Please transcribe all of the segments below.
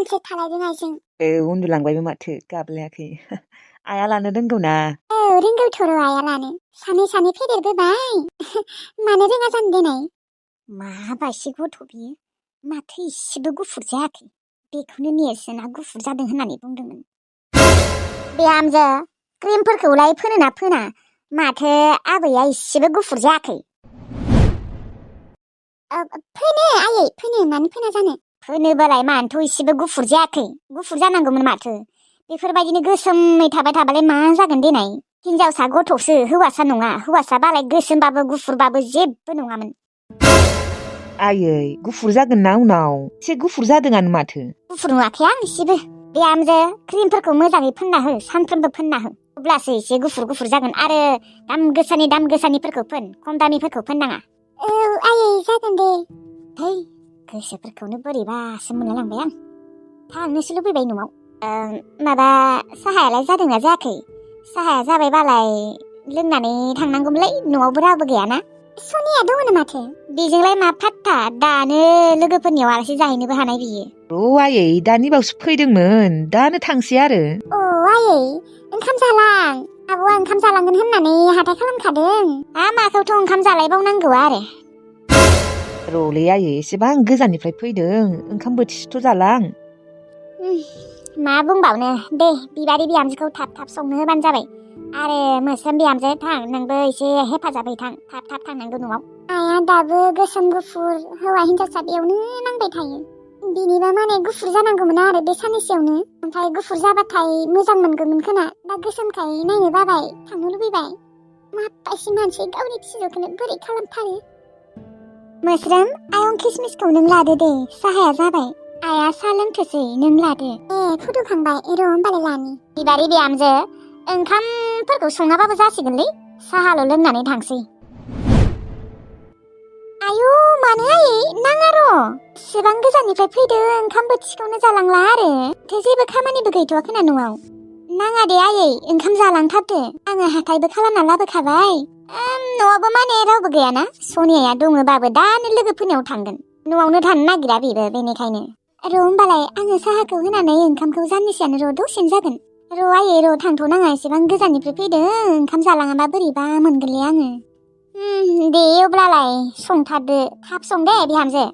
सानसे थालायदों आइजों। उन्दुलांबायबो माथो गाबलायाखै। आइया लानो रोंगौ ना? रोंगौथ' र' आइया लानो। सानै सानै फेदेरबोबाय। मानो रोङा जानो देनाय? माबायसि गथ' बियो? माथो इसेबो गुफुर जायाखै? बेखौनो नेरसोना गुफुर जादों होननानै बुंदोंमोन। बिहामजो, क्रिमफोरखौलाय फोनो ना फोना? माथो आबैया इसेबो गुफुर जायाखै? फोनो आयै, फोनो, मानो फोना जानो? फोनोबालाय मानोथ' इसेबो गुफुर जायाखै? गुफुर जानांगौमोन माथो। बेफोरबायदिनो गोसोमै थाबाय थाबालाय मा जागोन देनाय? हिनजावसा गथ'सो, हौवासा नङा। हौवासाबालाय गोसोमबाबो गुफुरबाबो जेबो नङामोन। आयै, गुफुर जागोन ना उनाव? एसे गुफुर जादोंआनो माथो। गुफुर नुवाखै आं इसेबो। बिहामजो, क्रिमफोरखौ मोजाङै फोनना हो, सानफ्रोमबो फोनना हो। अब्लासो एसे गुफुर गुफुर जागोन। आरो दाम गोसानिफोरखौ फोन, खम दामिफोरखौ फोननाङा। औ आयै, जागोन दे। है, गोसोफोरखौनो बोरैबासो मोनलायलांबाय आं। थांनोसो लुबैबाय न'आव। माबा, साहायालाय जादोंना जायाखै? साहाया जाबायबालाय लोंनानै थांनांगौमोनलाय, न'आवबो रावबो गैयाना। सनिया दङनो माथो। बेजोंलाय मा फात्ता, दानो लोगोफोरनियाव आलासि जाहैनोबो हानाय बियो। आयै, दानि बावसो फैदोंमोन, दानो थांसै आरो। आयै, ओंखाम जालां। आब'आ ओंखाम जालांगोन होननानै हाथाय खालामखादों। माखौथ' ओंखाम जालायबावनांगौ आरो। र'लै आयै, एसेबां गोजाननिफ्राय फैदों, ओंखाम बोथिसेथ' जालां। मा बुंबावनो, दे बिबारि बिहामजोखौ थाब थाब संनो होबानो जाबाय। आरो मोस्रोम बिहामजो, थां, नोंबो एसे हेफाजाबै थां, थाब थाब थांनांगौ न'आव। आइया दाबो गोसोम गुफुर हौवा हिनजावसा बेयावनो नांबाय थायो। बिनिबा माने गुफुर जानांगौमोन आरो बे साननैसोआवनो। ओमफ्राय गुफुर जाबाथाय मोजां मोनगौमोन खोना। दा गोसोमखाय नायनो बाबाय, थांनो लुबैबाय। माबायसि मानसि, गावनि फिसौखौनो बोरै खालामथारो। मोस्रोम, आयं किसमिसखौ नों लादो दे, साहाया जाबाय। आइया साहा लोंथोसै, नों लादो। फुदुंखांबाय, र' होमबालाय लानि। बिबारि बिहामजो, ओंखामफोरखौ सङाबाबो जासिगोनलै, साहाल' लोंनानै थांसै। आयु, मानो आयै, नाङा र'। एसेबां गोजाननिफ्राय फैदों, ओंखाम बोथिसेखौनो जालांला आरो। जेबो खामानिबो गैथ'आ खोना न'आव। नाङा दे आयै, ओंखाम जालांथारदो। आङो हाथायबो खालामना लाबोखाबाय। न'आवबो माने रावबो गैयाना। सनियाया दङबाबो दानो लोगोफोरनियाव थांगोन। न'आवनो थानो नागिरा बेबो, बेनिखायनो। र' होमबालाय आङो साहाखौ होनानै ओंखामखौ जाननोसैयानो, र' दसेनो जागोन। र' आयै, र' थांथ'नाङा, एसेबां गोजाननिफ्राय फैदों, ओंखाम जालाङाबा बोरैबा मोनगोनलै आङो। दे अब्लालाय संथारदो, थाब सं दे बिहामजो।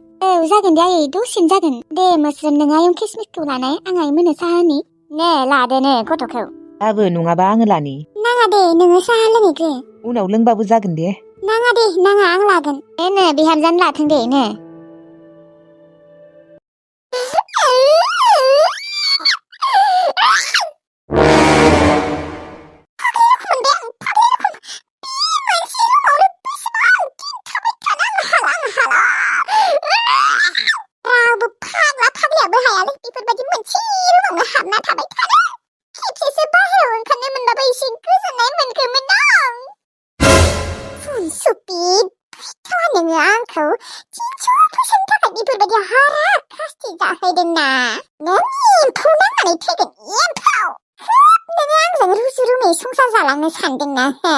जागोन दे आयै, दसेनो जागोन। दे मोस्रोम, नों आयं किसमिसखौ लानाय, आं आइ मोननो साहा होनि। नो लादो नो गथ'खौ। दाबो नङाबा आङो लानि। नाङा दे, नोङो साहा लोंहैग्रो। उनाव लोंबाबो जागोन दे। नाङा दे, नाङा, आं लागोन। नो बिहामजोआनो लाथों दे, नो। रावबो फाग्ला फाग्लायाबो हायालै बेफोरबायदि मोनसे रुमावनो हाबना थाबाय थानो। खेबसेसो बाहेरायाव ओंखारनो मोनबाबो एसे गोजोननाय मोनगौमोन आं। सुपिद, फैथावा नोङो आंखौ थिनस' फैसानि थाखाय बेफोरबायदि हाराखास्ति जाहैदोंना। नों एम्फौ नांनानै थैगोन, एम्फौ। नोङो आंजों रुजु रुमै संसार जालांनो सानदोंना, हा?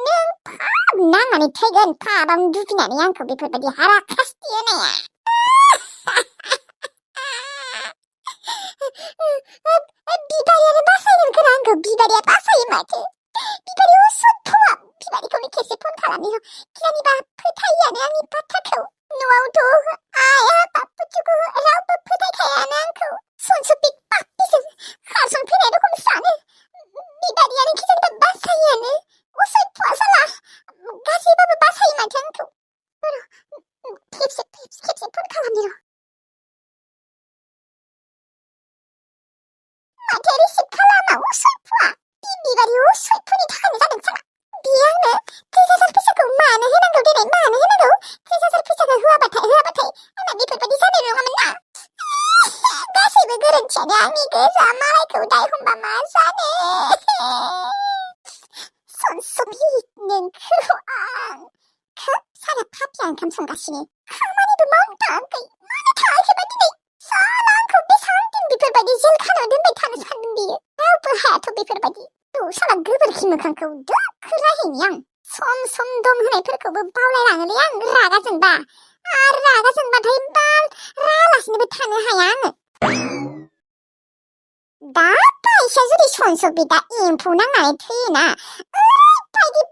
नों फाप नांनानै थैगोन, फापावनो दुबिनानै आंखौ बेफोरबायदि हाराखास्ति होनाया। बिबारियानो बासायगोन खोना आंखौ, बिबारिया बासायो माथो। बिबारि असुद्ध', बिबारिखौनो खेबसे फन खालामनो गियानिबा फोथायोआनो आंनि बाथ्राखौ। न'आवथ' आइ आफा पुथुखौ रावबो फोथायखायानो आंखौ। सनसुपिक पाप्पिजों खारसनफैनाय रखम सानो। बिबारियानो खिजानिबा बासायोआनो, असुद्ध' साला। गासैबाबो बासायो माथो आंखौ। खेबसे फन खालामनि र'। माथो रिसिभ खालामा असुद्ध'आ। बे बिबारि असुद्ध'नि थाखायनो जादों साला। बियो आंनो 30,000 फैसाखौ मानो होनांगौ देनाय, मानो होनांगौ? 30,000 फैसाखौ होआबाथाय आंना बेफोरबायदि जानाय नङामोन ना। गासैबो गोरोन्थियानो आंनि गोजा, मालायखौ दाय हमबा मा जानो। सनसुपिक, नोंखौ आं। साला पापिया ओंखाम संगासिनो, खामानिबो मावनो थाङाखै, मानो थाङाखैबा दिनै? साला आंखौ बेसां दिन बेफोरबायदि जेल खानायाव दोनबाय थानो सानदों बियो? रावबो हायाथ' बेफोरबायदि। साला गोबोरखि मोखांखौ दोखो रायहैनि आं। सम दम होनायफोरखौबो बावलायलाङोलै आं रागा जोंबा। आरो रागा जोंबाथाय रागालासिनोबो थानो हाया आङो। दाबायसा जुदि सनसबिदा एम्फौ नांनानै थैयोना ओरैबायदि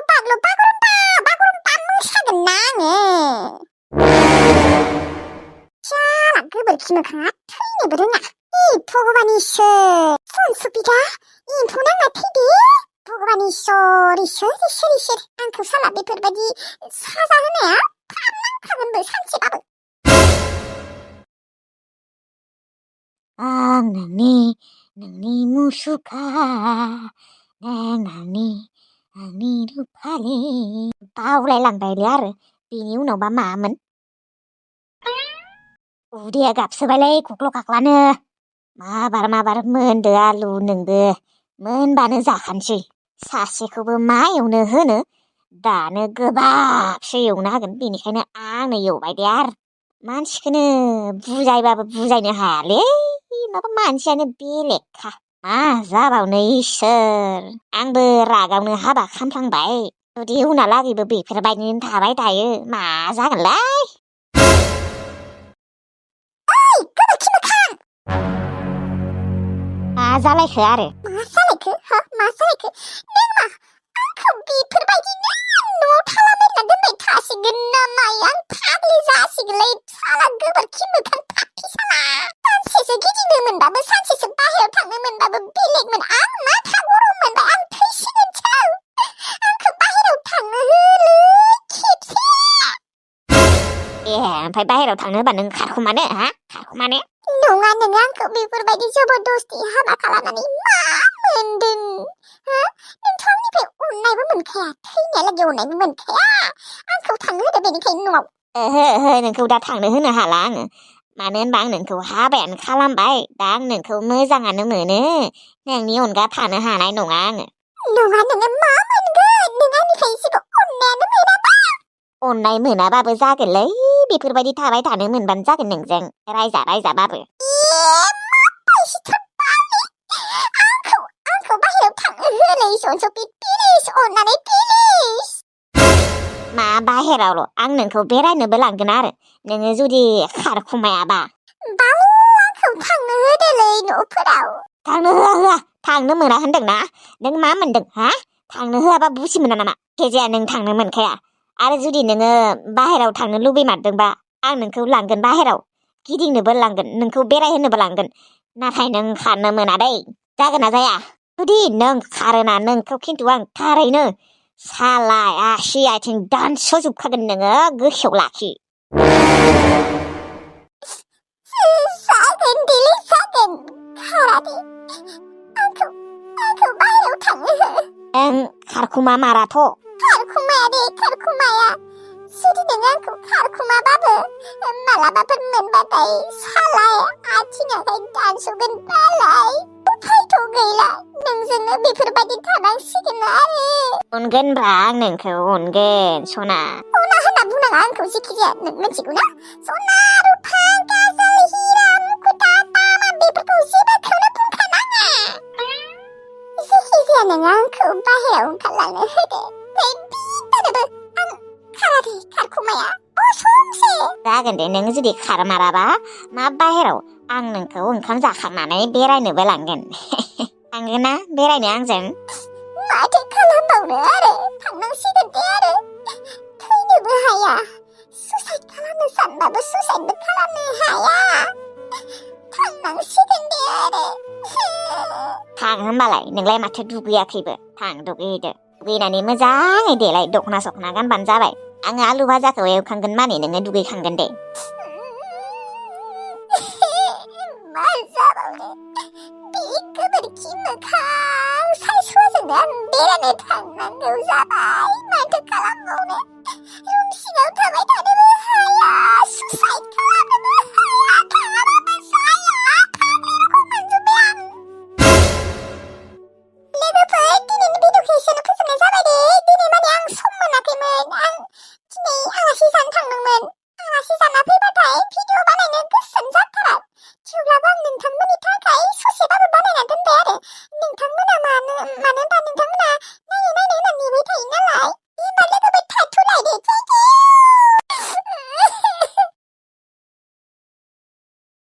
बागरुम्बा मोसागोन ना आङो जाला गोबोरखि मोखाङा थैनोबो रोङा भगबान इसोर सनसबिदा एम्फौ नांना थैदो भगबान इसोर आंखौ साला बेफोरबायदि साजा होनाया खालामनांखागोनबो सानसेबाबो आं नोंनि मुसुखा आंनि रुफालि बावलायलांबायलै आरो बेनि उनावबा मामोन उदैया गाबसोबायलै खख्ल' खाख्लानो माबार मोनदो आलु नोंबो मोनबानो जाखानोसै सासेखौबो मा एवनो होनो दानो गोबाबसो एवनो हागोन बेनिखायनो आंनो एवबाय दे आरो मानसिखौनो बुजायबाबो बुजायनो हायालै माबा मानसियानो बेलेगखा मा जाबावनो इसोर आंबो रागावनो हाबा खामफ्लांबाय जुदि उनालागैबो बेफोरबायदिनो थाबाय थायो मा जागोनलाय मा जालायखो आरो मा जालायखो नों मा आंखौ बेफोरबायदिनो न'आव थालाबायना दोनबाय थासिगोन नामा आं फाग्लि जासिगोनलै साला गोबोरखि मोखां फाफि साला सानसेसो गिदिंनो मोनबाबो सानसेसो बाहेरायाव थांनो मोनबाबो बेलेगमोन आं माथा गरम मोनबाय आं थैसिगोनसो आंखौ बाहेरायाव थांनो होलै खेबसे ओमफ्राय बाहेरायाव थांनो होबा नों खारखुमानो खारखुमानो नङा नोङो आंखौ बेफोरबायदि जबरदस्ति हाबा खालामनानै मा मोनदों नोंथ' आंनिफ्राय अननायबो मोनखाया थैनायालागै अननायबो मोनखाया आंखौ थांनो होदो बेनिखायनो न'आव ओहो नोंखौ दा थांनो होनो हाला आङो मानो होनबा आं नोंखौ हाबायानो खालामबाय दा आं नोंखौ मोजाङानो मोनो नोंनि अनगा थानो हानाय नङा आङो नङा नोङो मा मोनगोन नों आंनिफ्राय जेबो अननायानो मोनाबा अननाय मोनाबाबो जागोनलै बेफोरबायदि थाबाय थानो मोनबानो जागोन नोंजों रायजाबाबो आंखौ बाहेरायाव थांनो होलै सनसबि प्लिज अननानै प्लिज मा बाहेरावल' आं नोंखौ बेरायनोबो लांगोन आरो नोङो जुदि खारखुमायाबा आंखौ थांनो होदोलै न'फोराव थांनो होआ थांनो मोना होनदोंना नों मा मोनदों थांनो होआबा बुसि मोना नामा जाया नों थांनो मोनखाया आरो जुदि नोङो बाहेरायाव थांनो लुबैमारदोंबा आं नोंखौ लांगोन बाहेराव गिदिंनोबो लांगोन नोंखौ बेरायहोनोबो लांगोन नाथाय नों खारनो मोना दै जागोन ना जाया जुदि नों खारोना नोंखौ खिन्थु आं थारैनो साला आसि आथिं दानस'जोबखागोन नोङो गोसोआव लाखि जागोन खारादे आंखौ बाहेरायाव थांनो हो नों खारखुमा माराथ' खारखुमाया जुदि नों आंखौ खारखुमाबाबो मालाबाफोर मोनबाथाय सालाय आथिं आखाइ दानस'गोन बालाय उफायथ' गैला नोंजोंनो बेफोरबायदि थानांसिगोन आरो अनगोनब्रा आं नोंखौ अनगोन सना होनना बुंनाङा आंखौ जेखिजाया नों मिथिगौ ना सना रुफा गाजोल हिरा मुकुता तामा बेफोरखौ जेबोखौनो बुंखानाङा जेखिजाया नों आंखौ बाहेरायाव ओंखारलांनो होदो आं खाराखै खारखुमाया असमसे जागोन दे नों जुदि खारमाराबा मा बाहेराव आं नोंखौ ओंखाम जाखांनानै बेरायनोबो लांगोन थांगोन ना बेरायनो आंजों माथो खालामबावनो आरो थांनांसिगोन दे आरो थैनोबो हाया सुसाइड खालामनो सानबाबो सुसाइडबो खालामनो हाया थांनांसिगोन दे आरो थां होनबालाय नोंलाय माथो दुगैयाखैबो थां दुगैहैदो दुगैनानै मोजाङै देलाय दख'ना सख'ना गानबानो जाबाय आङो आलु भाजाखौ एवखांगोन माने नोङो दुगैखांगोन दे मा जाबावनो बे गोबोरखि मोखां सायस'जोंनो आं बेरायनो थांनांगौ जाबाय माथो खालामबावनो रुम सिङाव थाबाय थानोबो हाया सुसाइड खालामनोबो हाया थाङाबाबो जाया फाग्लि रखम मोनजोब्बाय आं लोगोफोर दिनैनि भिडिअ'खौ एसेनो फोजोबनाय जाबाय दे दिनै माने आं सम मोनाखैमोन आं दिनै आलासि जानो थांदोंमोन आलासि जाना फैबाथाय